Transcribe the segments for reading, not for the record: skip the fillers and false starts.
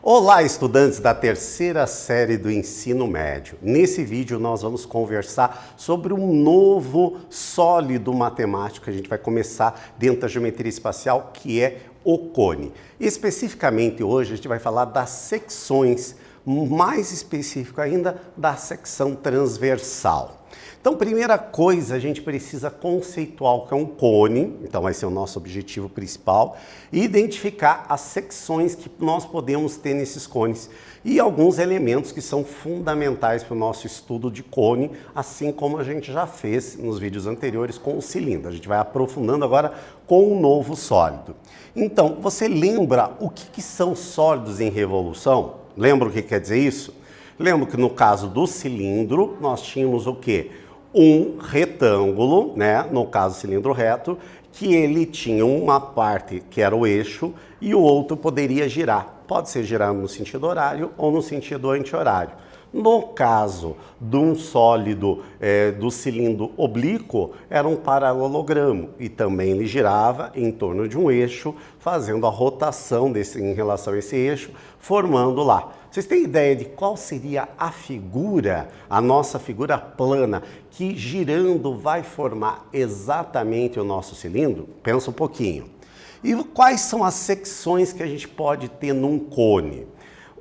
Olá, estudantes da terceira série do ensino médio. Nesse vídeo nós vamos conversar sobre um novo sólido matemático que a gente vai começar dentro da geometria espacial, que é o cone. Especificamente hoje a gente vai falar das secções, mais específico ainda da secção transversal. Então, primeira coisa, a gente precisa conceituar o que é um cone, então vai ser o nosso objetivo principal, e identificar as secções que nós podemos ter nesses cones e alguns elementos que são fundamentais para o nosso estudo de cone, assim como a gente já fez nos vídeos anteriores com o cilindro. A gente vai aprofundando agora com um novo sólido. Então, você lembra o que são sólidos em revolução? Lembra o que quer dizer isso? Lembra que no caso do cilindro, nós tínhamos o quê? Um retângulo, né? No caso cilindro reto, que ele tinha uma parte que era o eixo e o outro poderia girar. Pode ser girar no sentido horário ou no sentido anti-horário. No caso de um sólido do cilindro oblíquo, era um paralelogramo e também ele girava em torno de um eixo, fazendo a rotação em relação a esse eixo, formando lá. Vocês têm ideia de qual seria a figura, a nossa figura plana, que girando vai formar exatamente o nosso cilindro? Pensa um pouquinho. E quais são as secções que a gente pode ter num cone?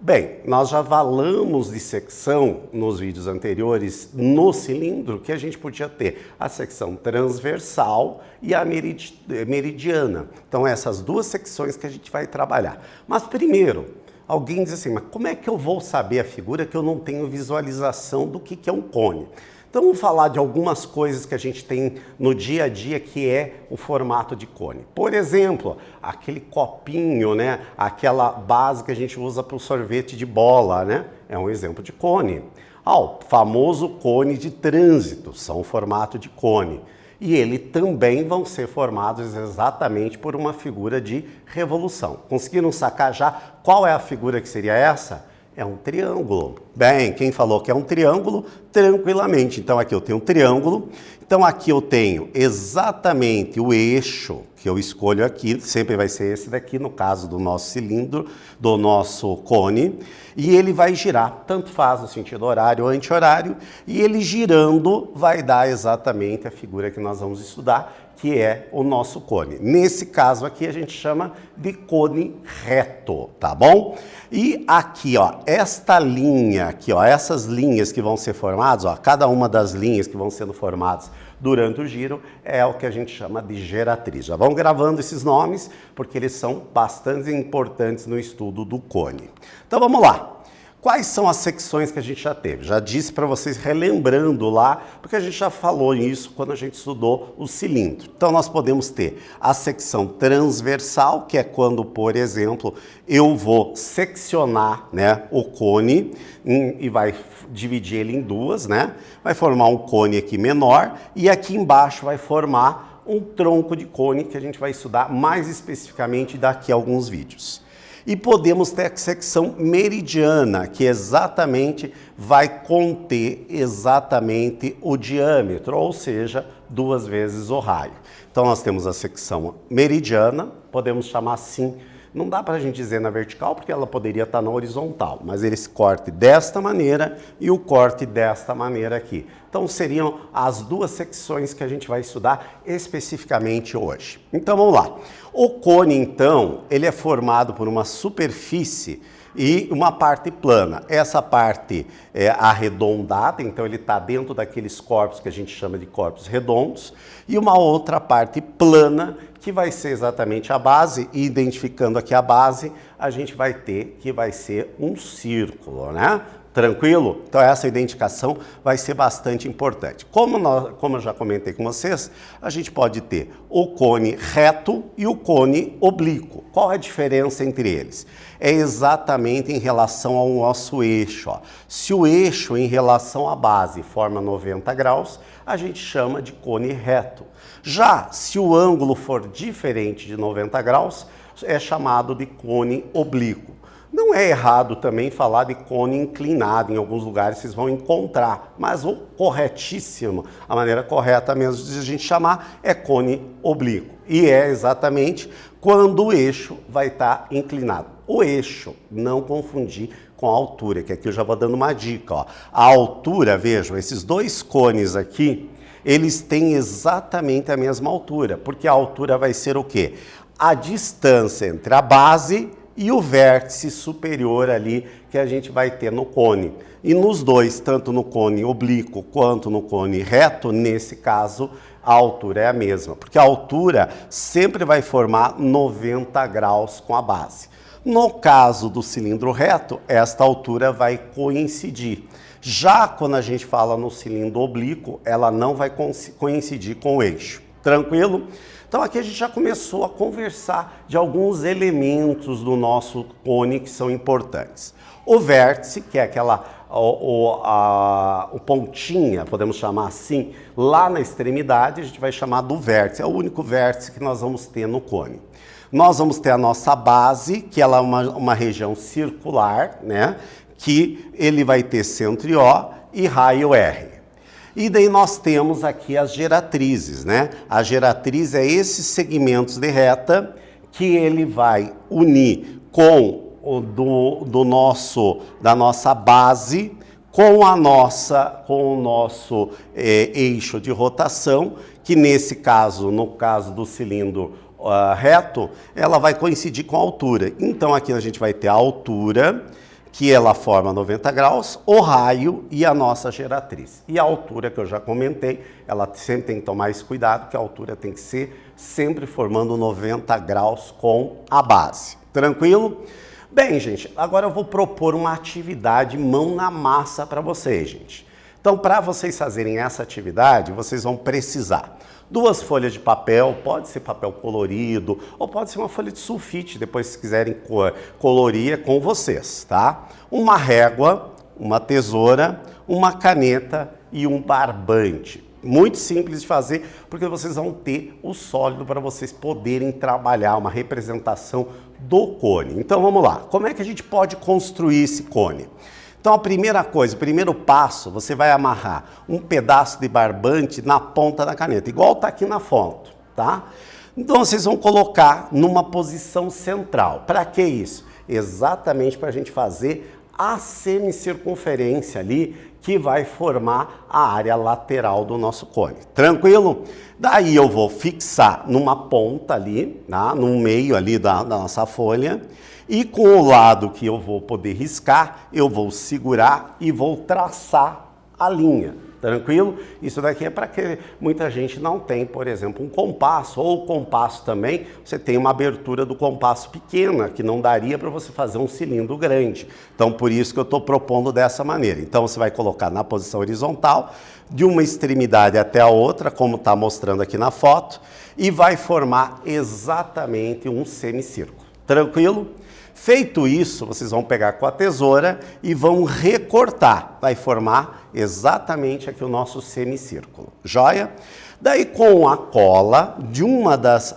Bem, nós já falamos de secção nos vídeos anteriores no cilindro, que a gente podia ter a secção transversal e a meridiana. Então, essas duas secções que a gente vai trabalhar. Mas primeiro, alguém diz assim, mas como é que eu vou saber a figura que eu não tenho visualização do que é um cone? Então vamos falar de algumas coisas que a gente tem no dia a dia que é o formato de cone. Por exemplo, aquele copinho, né? Aquela base que a gente usa para o sorvete de bola, né? É um exemplo de cone. O famoso cone de trânsito, são o formato de cone. E ele também vão ser formados exatamente por uma figura de revolução. Conseguiram sacar já qual é a figura que seria essa? É um triângulo. Bem, quem falou que é um triângulo, tranquilamente. Então aqui eu tenho um triângulo, então aqui eu tenho exatamente o eixo que eu escolho aqui, sempre vai ser esse daqui, no caso do nosso cilindro, do nosso cone, e ele vai girar, tanto faz no sentido horário ou anti-horário, e ele girando vai dar exatamente a figura que nós vamos estudar, que é o nosso cone. Nesse caso aqui a gente chama de cone reto, tá bom? E aqui, ó, esta linha aqui, ó, essas linhas que vão ser formadas, ó, cada uma das linhas que vão sendo formadas durante o giro é o que a gente chama de geratriz. Já vão gravando esses nomes porque eles são bastante importantes no estudo do cone. Então vamos lá. Quais são as secções que a gente já teve? Já disse para vocês, relembrando lá, porque a gente já falou isso quando a gente estudou o cilindro. Então, nós podemos ter a secção transversal, que é quando, por exemplo, eu vou seccionar, né, o cone e vai dividir ele em duas, né? Vai formar um cone aqui menor e aqui embaixo vai formar um tronco de cone que a gente vai estudar mais especificamente daqui a alguns vídeos. E podemos ter a secção meridiana, que exatamente vai conter exatamente o diâmetro, ou seja, 2 vezes o raio. Então nós temos a secção meridiana, podemos chamar assim, não dá para a gente dizer na vertical, porque ela poderia estar na horizontal, mas esse corte desta maneira e o corte desta maneira aqui. Então seriam as duas secções que a gente vai estudar especificamente hoje. Então vamos lá. O cone, então, ele é formado por uma superfície e uma parte plana. Essa parte é arredondada, então ele está dentro daqueles corpos que a gente chama de corpos redondos, e uma outra parte plana, que vai ser exatamente a base, e identificando aqui a base, a gente vai ter que vai ser um círculo, né? Tranquilo? Então essa identificação vai ser bastante importante. Como eu já comentei com vocês, a gente pode ter o cone reto e o cone oblíquo. Qual é a diferença entre eles? É exatamente em relação ao nosso eixo. Ó. Se o eixo em relação à base forma 90 graus, a gente chama de cone reto. Já se o ângulo for diferente de 90 graus, é chamado de cone oblíquo. Não é errado também falar de cone inclinado, em alguns lugares vocês vão encontrar, mas o corretíssimo, a maneira correta mesmo de a gente chamar é cone oblíquo. E é exatamente quando o eixo vai estar inclinado. o eixo, não confundir com a altura, que aqui eu já vou dando uma dica, ó. A altura, vejam, esses dois cones aqui, eles têm exatamente a mesma altura, porque a altura vai ser o quê? A distância entre a base e o vértice superior ali que a gente vai ter no cone. E nos dois, tanto no cone oblíquo quanto no cone reto, nesse caso, a altura é a mesma, porque a altura sempre vai formar 90 graus com a base. No caso do cilindro reto, esta altura vai coincidir. Já quando a gente fala no cilindro oblíquo, ela não vai coincidir com o eixo. Tranquilo? Então aqui a gente já começou a conversar de alguns elementos do nosso cone que são importantes. O vértice, que é aquela o pontinha, podemos chamar assim, lá na extremidade, a gente vai chamar do vértice. É o único vértice que nós vamos ter no cone. Nós vamos ter a nossa base, que ela é uma região circular, né? Que ele vai ter centro O e raio R. E daí nós temos aqui as geratrizes, né? A geratriz é esses segmentos de reta que ele vai unir com o da nossa base com o nosso eixo de rotação, que nesse caso, no caso do cilindro reto, ela vai coincidir com a altura. Então aqui a gente vai ter a altura, que ela forma 90 graus, o raio e a nossa geratriz. E a altura, que eu já comentei, ela sempre tem que tomar esse cuidado, que a altura tem que ser sempre formando 90 graus com a base. Tranquilo? Bem, gente, agora eu vou propor uma atividade mão na massa para vocês, gente. Então, para vocês fazerem essa atividade, vocês vão precisar 2 folhas de papel, pode ser papel colorido ou pode ser uma folha de sulfite, depois se quiserem colorir é com vocês, tá? Uma régua, uma tesoura, uma caneta e um barbante. Muito simples de fazer, porque vocês vão ter o sólido para vocês poderem trabalhar uma representação do cone. Então vamos lá, como é que a gente pode construir esse cone? Então a primeira coisa, o primeiro passo, você vai amarrar um pedaço de barbante na ponta da caneta, igual está aqui na foto, tá? Então vocês vão colocar numa posição central. Para que isso? Exatamente para a gente fazer a semicircunferência ali que vai formar a área lateral do nosso cone. Tranquilo? Daí eu vou fixar numa ponta ali, tá? No meio ali da nossa folha. E com o lado que eu vou poder riscar, eu vou segurar e vou traçar a linha. Tranquilo? Isso daqui é para que muita gente não tem, por exemplo, um compasso, ou o compasso também, você tem uma abertura do compasso pequena, que não daria para você fazer um cilindro grande. Então, por isso que eu estou propondo dessa maneira. Então, você vai colocar na posição horizontal, de uma extremidade até a outra, como está mostrando aqui na foto, e vai formar exatamente um semicírculo. Tranquilo? Feito isso, vocês vão pegar com a tesoura e vão recortar. Vai formar exatamente aqui o nosso semicírculo. Joia? Daí com a cola,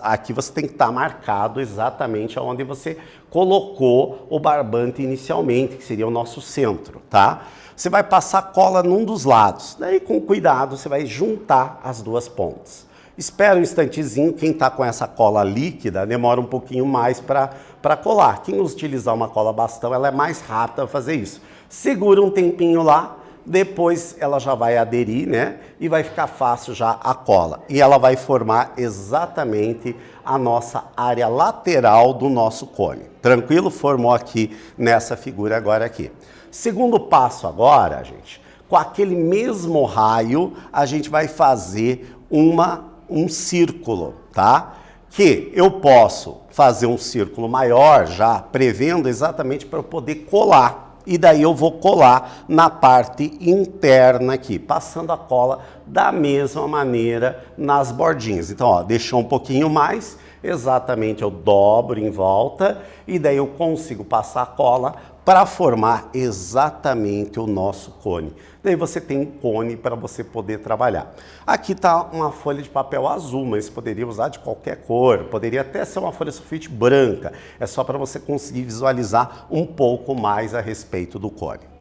aqui você tem que estar marcado exatamente onde você colocou o barbante inicialmente, que seria o nosso centro, tá? Você vai passar cola num dos lados. Daí com cuidado você vai juntar as duas pontas. Espera um instantezinho, quem está com essa cola líquida demora um pouquinho mais para colar. Quem utilizar uma cola bastão, ela é mais rápida a fazer isso. Segura um tempinho lá, depois ela já vai aderir, né? E vai ficar fácil já a cola. E ela vai formar exatamente a nossa área lateral do nosso cone. Tranquilo? Formou aqui nessa figura agora aqui. Segundo passo agora, gente, com aquele mesmo raio, a gente vai fazer um círculo, tá? Que eu posso fazer um círculo maior já, prevendo exatamente para eu poder colar. E daí eu vou colar na parte interna aqui, passando a cola da mesma maneira nas bordinhas. Então, ó, deixou um pouquinho mais, exatamente eu dobro em volta e daí eu consigo passar a cola para formar exatamente o nosso cone. Daí você tem um cone para você poder trabalhar. Aqui está uma folha de papel azul, mas poderia usar de qualquer cor, poderia até ser uma folha sulfite branca. É só para você conseguir visualizar um pouco mais a respeito do cone.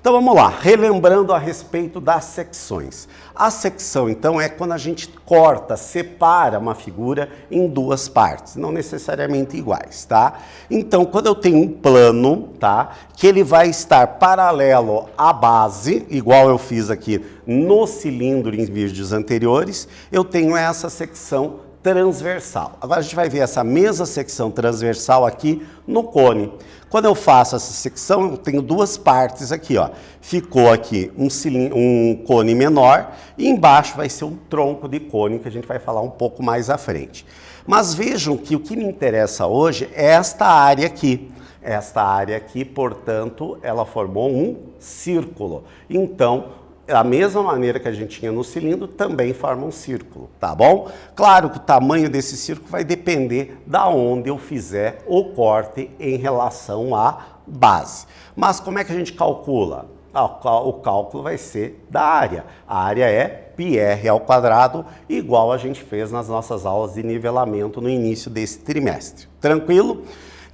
Então vamos lá, relembrando a respeito das secções. A secção, então, é quando a gente corta, separa uma figura em duas partes, não necessariamente iguais, tá? Então, quando eu tenho um plano, tá, que ele vai estar paralelo à base, igual eu fiz aqui no cilindro em vídeos anteriores, eu tenho essa secção transversal. Agora a gente vai ver essa mesma secção transversal aqui no cone. Quando eu faço essa secção, eu tenho duas partes aqui, ó. Ficou aqui um cone menor e embaixo vai ser um tronco de cone que a gente vai falar um pouco mais à frente. Mas vejam que o que me interessa hoje é esta área aqui. Esta área aqui, portanto, ela formou um círculo. Então, da mesma maneira que a gente tinha no cilindro, também forma um círculo, tá bom? Claro que o tamanho desse círculo vai depender da onde eu fizer o corte em relação à base. Mas como é que a gente calcula? O cálculo vai ser da área. A área é πr², igual a gente fez nas nossas aulas de nivelamento no início desse trimestre. Tranquilo?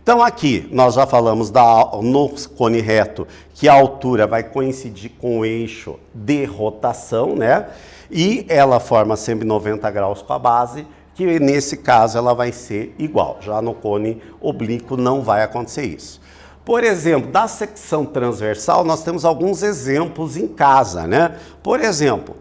Então aqui nós já falamos no cone reto que a altura vai coincidir com o eixo de rotação, né? E ela forma sempre 90 graus com a base, que nesse caso ela vai ser igual. Já no cone oblíquo não vai acontecer isso. Por exemplo, da secção transversal nós temos alguns exemplos em casa, né? Por exemplo,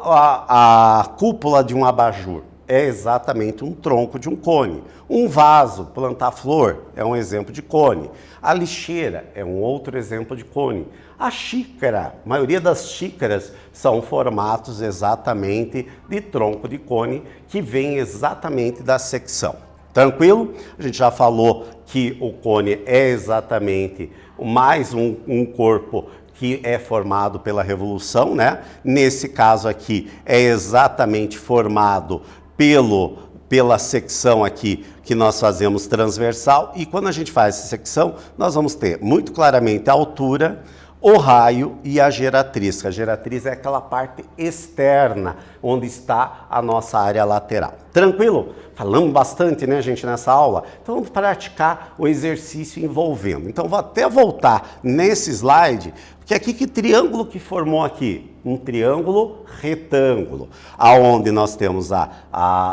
a cúpula de um abajur é exatamente um tronco de um cone. Um vaso, plantar flor, é um exemplo de cone. A lixeira é um outro exemplo de cone. A xícara, a maioria das xícaras são formatos exatamente de tronco de cone, que vem exatamente da secção. Tranquilo? A gente já falou que o cone é exatamente mais um corpo que é formado pela revolução, né? Nesse caso aqui é exatamente formado pela secção aqui que nós fazemos transversal, e quando a gente faz essa secção, nós vamos ter muito claramente a altura, o raio e a geratriz. A geratriz é aquela parte externa, onde está a nossa área lateral. Tranquilo? Falamos bastante, né, gente, nessa aula? Então, vamos praticar o exercício envolvendo. Então, vou até voltar nesse slide, porque aqui que triângulo que formou aqui? Um triângulo retângulo, aonde nós temos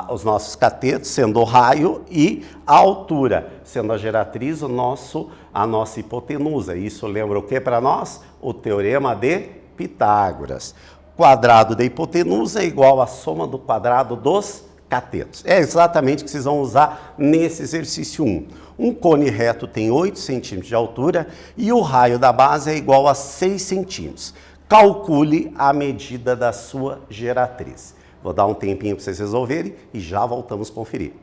os nossos catetos, sendo o raio, e a altura, sendo a geratriz, a nossa hipotenusa. Isso lembra o que para nós? O teorema de Pitágoras. Quadrado da hipotenusa é igual à soma do quadrado dos catetos. É exatamente o que vocês vão usar nesse exercício 1. Um cone reto tem 8 centímetros de altura e o raio da base é igual a 6 centímetros. Calcule a medida da sua geratriz. Vou dar um tempinho para vocês resolverem e já voltamos a conferir.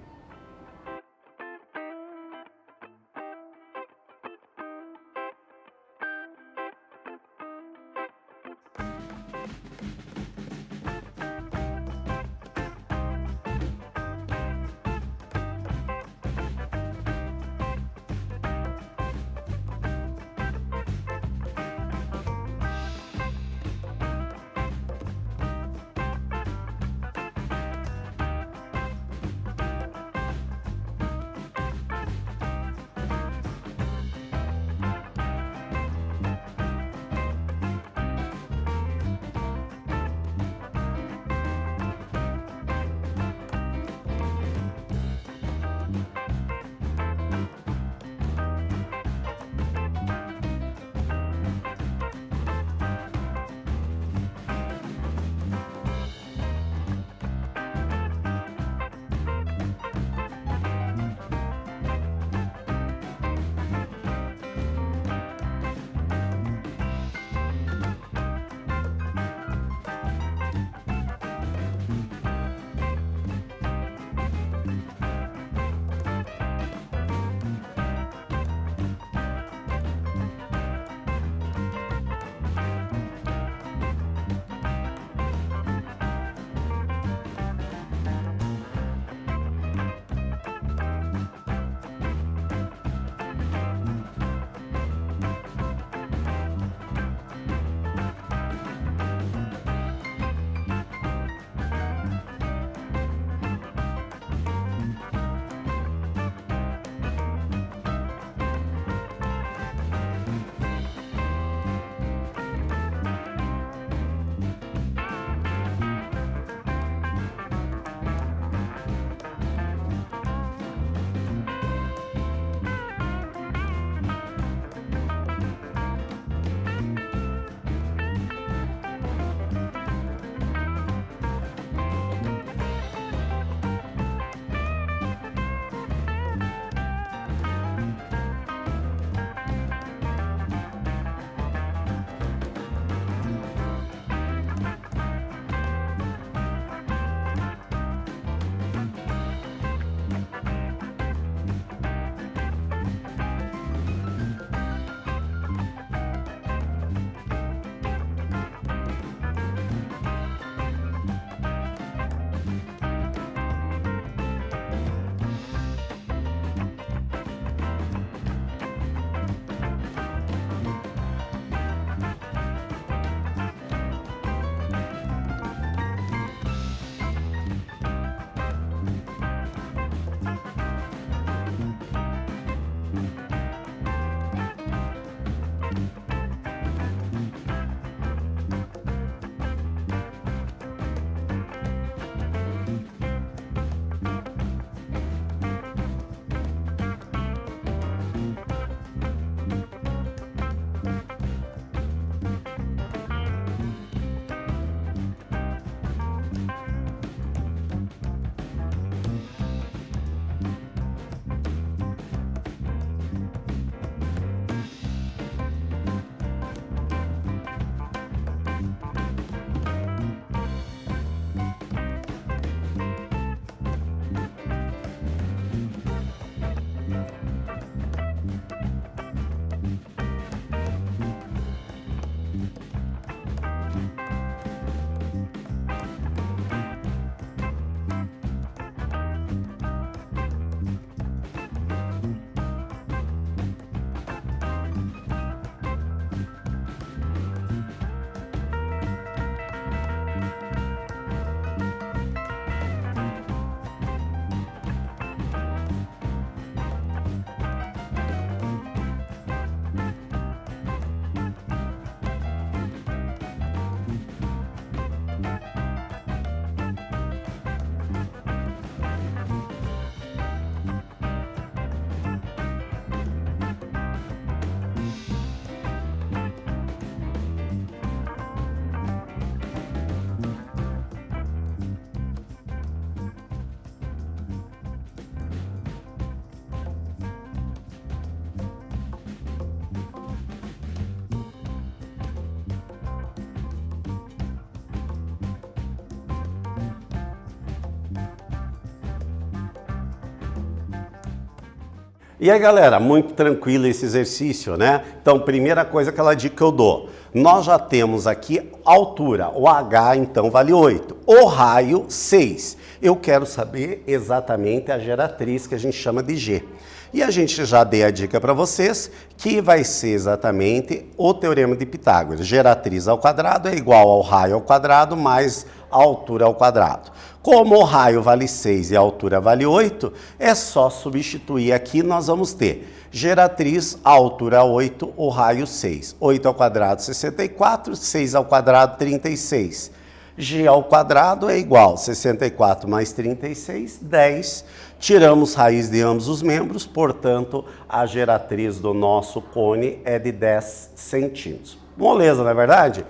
E aí, galera, muito tranquilo esse exercício, né? Então, primeira coisa, aquela dica que eu dou. Nós já temos aqui altura, o H então vale 8, o raio 6. Eu quero saber exatamente a geratriz que a gente chama de G. E a gente já dei a dica para vocês que vai ser exatamente o Teorema de Pitágoras. Geratriz ao quadrado é igual ao raio ao quadrado mais a altura ao quadrado. Como o raio vale 6 e a altura vale 8, é só substituir aqui, nós vamos ter geratriz, a altura 8, o raio 6. 8 ao quadrado, 64, 6 ao quadrado, 36. G ao quadrado é igual a 64 mais 36, 10. Tiramos raiz de ambos os membros, portanto, a geratriz do nosso cone é de 10 centímetros. Moleza, não é verdade?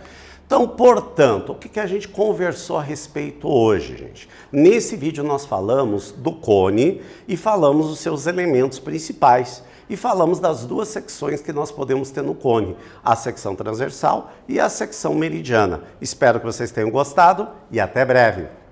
Então, portanto, o que a gente conversou a respeito hoje, gente? Nesse vídeo nós falamos do cone e falamos dos seus elementos principais. E falamos das duas secções que nós podemos ter no cone, a secção transversal e a secção meridiana. Espero que vocês tenham gostado e até breve!